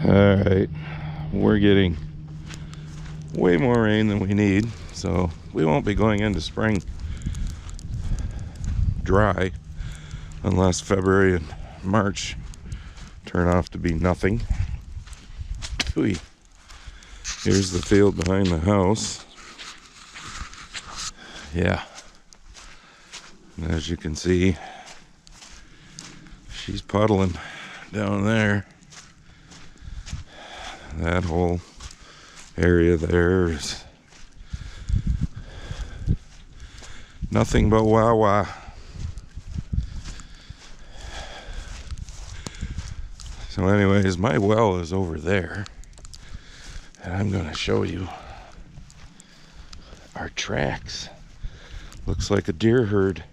Alright, we're getting way more rain than we need, so we won't be going into spring dry unless February and March turn off to be nothing. Ooh. Here's the field behind the house. Yeah. And as you can see, she's puddling down there. That whole area there is nothing but wah-wah. So anyways, my well is over there. And I'm going to show you our tracks. Looks like a deer herd.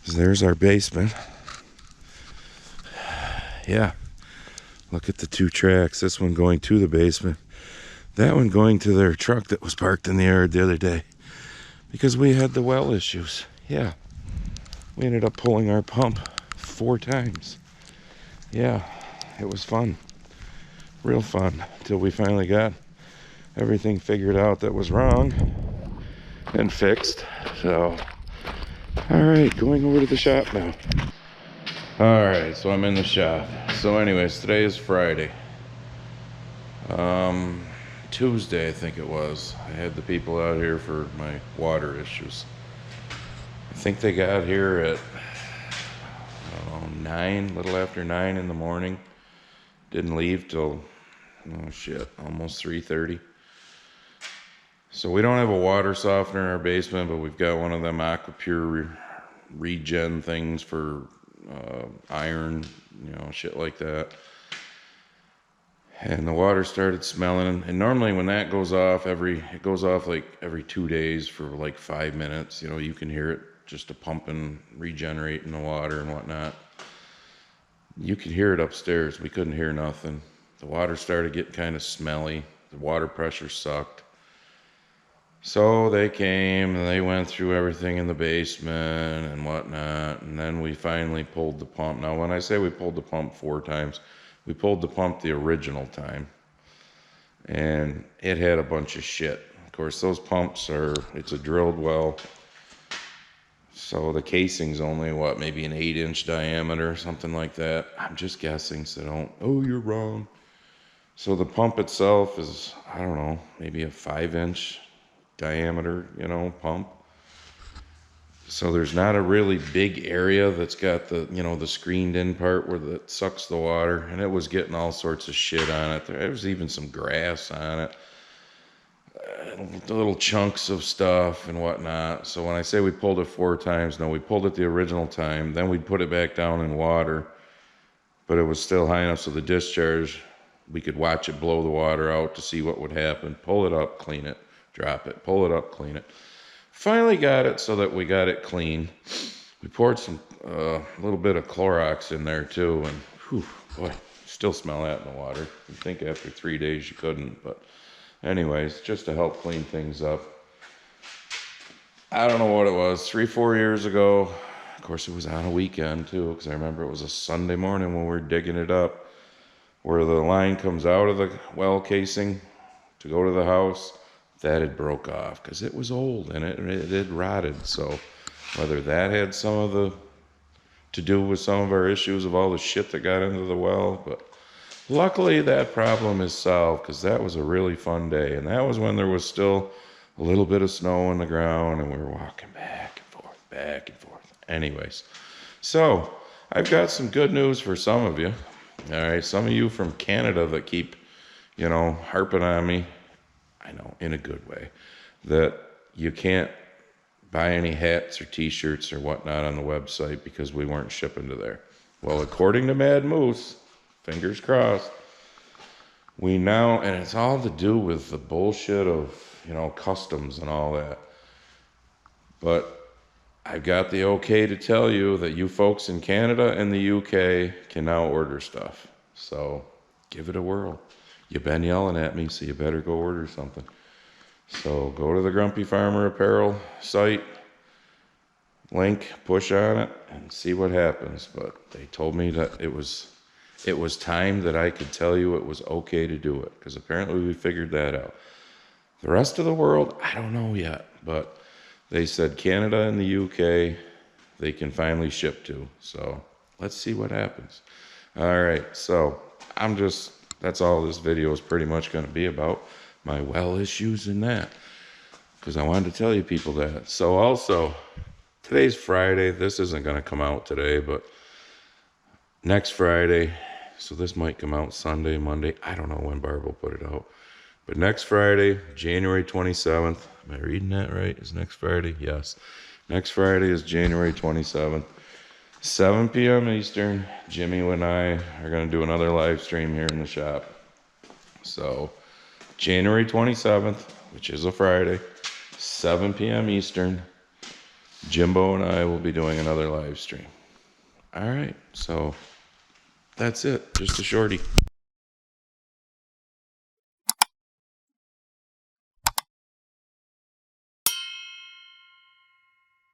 There's our basement. Yeah. Look at the two tracks. This one going to the basement. That one going to their truck that was parked in the yard the other day. Because we had the well issues. Yeah. We ended up pulling our pump 4 times. Yeah. It was fun. Real fun. Until we finally got everything figured out that was wrong. And fixed. So. Alright. Going over to the shop now. Alright. So I'm in the shop. So anyways, today is Friday. Tuesday I think it was. I had the people out here for my water issues. I think they got here at, I don't know, 9, a little after 9 in the morning. Didn't leave till, oh shit, almost 3:30. So we don't have a water softener in our basement, but we've got one of them AquaPure regen things for iron, shit like that. And the water started smelling, and normally when that goes off, it goes off like every 2 days for like 5 minutes. You can hear it just a pumping, regenerating the water and whatnot. You could hear it upstairs. We couldn't hear nothing. The water started getting kind of smelly. The water pressure sucked. So they came and they went through everything in the basement and whatnot, and then we finally pulled the pump. Now when I say we pulled the pump 4 times, we pulled the pump the original time, and it had a bunch of shit. Of course, those pumps it's a drilled well, so the casing's only, maybe an 8-inch diameter or something like that. I'm just guessing, so you're wrong. So the pump itself is, I don't know, maybe a 5-inch diameter, pump. So there's not a really big area that's got the, the screened in part where that sucks the water, and it was getting all sorts of shit on it. There was even some grass on it, little chunks of stuff and whatnot. So when I say we pulled it 4 times, no, we pulled it the original time, then we'd put it back down in water, but it was still high enough so the discharge, we could watch it blow the water out to see what would happen. Pull it up, clean it, drop it, pull it up, clean it. Finally got it so that we got it clean. We poured some little bit of Clorox in there too, and whew, boy, still smell that in the water. You'd think after 3 days you couldn't, but anyways, just to help clean things up. I don't know what it was, 3-4 years ago. Of course, it was on a weekend too, because I remember it was a Sunday morning when we were digging it up, where the line comes out of the well casing to go to the house. That had broke off because it was old and it had rotted. So whether that had to do with some of our issues of all the shit that got into the well, but luckily that problem is solved, because that was a really fun day, and that was when there was still a little bit of snow on the ground and we were walking back and forth. Anyways, so I've got some good news for some of you. All right, some of you from Canada that keep, harping on me. I know, in a good way, that you can't buy any hats or t-shirts or whatnot on the website because we weren't shipping to there. Well, according to Mad Moose, fingers crossed, we now, and it's all to do with the bullshit of, customs and all that. But I've got the okay to tell you that you folks in Canada and the UK can now order stuff. So give it a whirl. You've been yelling at me, so you better go order something. So go to the Grumpy Farmer Apparel site, link, push on it, and see what happens. But they told me that it was it was time that I could tell you it was okay to do it, because apparently we figured that out. The rest of the world, I don't know yet, but they said Canada and the UK, they can finally ship to. So let's see what happens. All right, so that's all this video is pretty much going to be about, my well issues and that, because I wanted to tell you people that. So also, today's Friday. This isn't going to come out today, but next Friday, so this might come out Sunday, Monday. I don't know when Barb will put it out. But next Friday, January 27th. Am I reading that right? Is next Friday? Yes. Next Friday is January 27th. 7 p.m. Eastern. Jimmy and I are going to do another live stream here in the shop. So, January 27th, which is a Friday, 7 p.m. Eastern, Jimbo and I will be doing another live stream. All right, so that's it. Just a shorty.